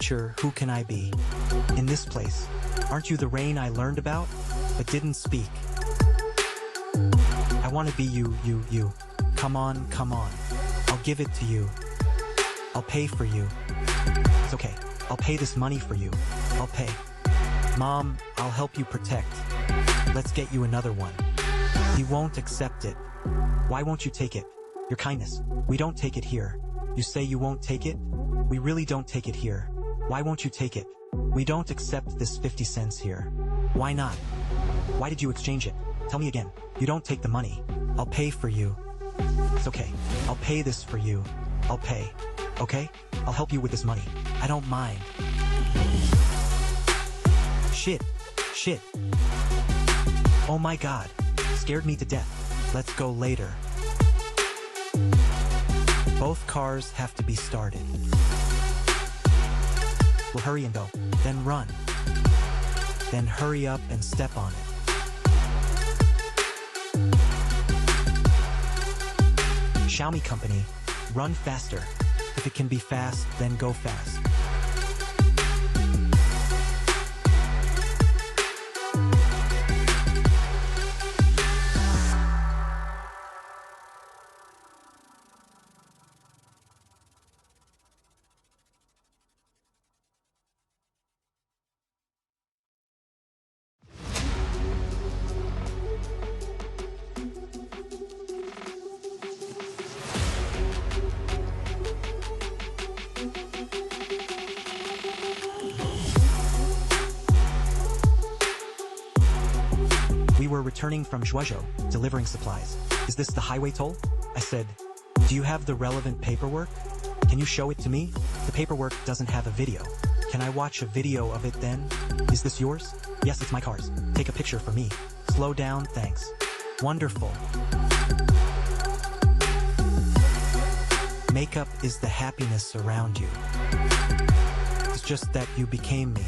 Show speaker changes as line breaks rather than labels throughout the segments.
teacher, who can I be? In this place, aren't you the rain I learned about, but didn't speak? I want to be you. Come on. I'll give it to you. I'll pay for you. It's okay. I'll pay this money for you. I'll pay. Mom, I'll help you protect. Let's get you another one. He won't accept it. Why won't you take it? Your kindness. We don't take it here. You say you won't take it? We really don't take it here. Why won't you take it? We don't accept this 50 cents here. Why not? Why did you exchange it? Tell me again. You don't take the money. I'll pay for you. It's okay. I'll pay this for you. I'll pay. Okay? I'll help you with this money. I don't mind. Shit. Oh my god. Scared me to death. Let's go later. Both cars have to be started. We'll hurry and go. Then run. Then hurry up and step on it. Xiaomi company, run faster. If it can be fast, then go fast. We were returning from Zhuozhou, delivering supplies. Is this the highway toll? I said, do you have the relevant paperwork? Can you show it to me? The paperwork doesn't have a video. Can I watch a video of it then? Is this yours? Yes, it's my car's. Take a picture for me. Slow down, thanks. Wonderful. Makeup is the happiness around you. It's just that you became me.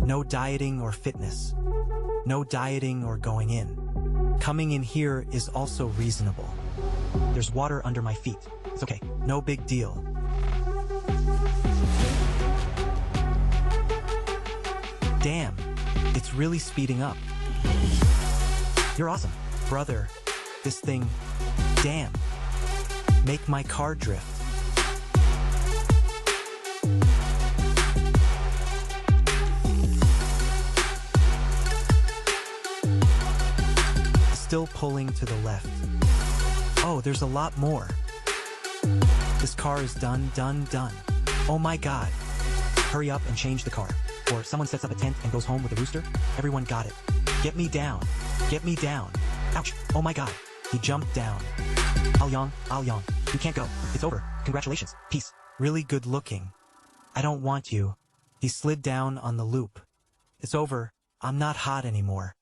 No dieting or fitness. No dieting or going in. Coming in here is also reasonable. There's water under my feet. It's okay. No big deal. Damn. It's really speeding up. You're awesome. Brother. This thing. Damn. Make my car drift. Still pulling to the left. Oh, there's a lot more. This car is done. Oh my god. Hurry up and change the car. Or someone sets up a tent and goes home with a rooster. Everyone got it. Get me down. Get me down. Ouch. Oh my god. He jumped down. Aoyang. You can't go. It's over. Congratulations. Peace. Really good looking. I don't want you. He slid down on the loop. It's over. I'm not hot anymore.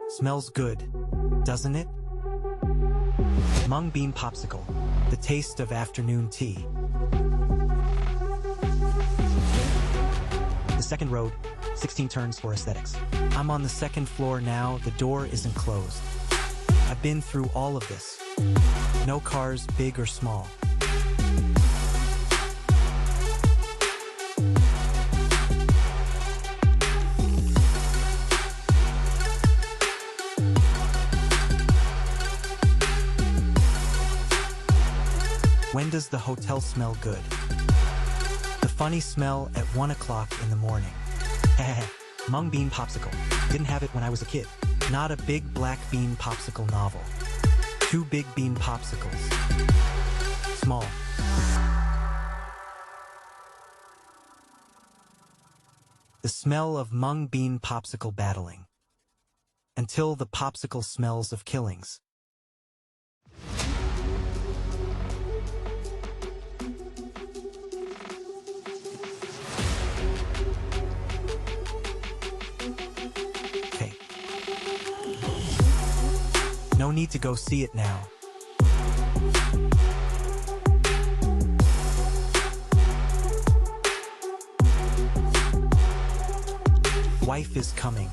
Smells good, doesn't it? Mung bean popsicle, the taste of afternoon tea. The second road, 16 turns for aesthetics. I'm on the second floor now, the door isn't closed. I've been through all of this. No cars, big or small. When does the hotel smell good? The funny smell at 1 o'clock in the morning. Mung bean popsicle. Didn't have it when I was a kid. Not a big black bean popsicle novel. 2 big bean popsicles. Small. The smell of mung bean popsicle battling. Until the popsicle smells of killings. Okay. No need to go see it now. Wife is coming.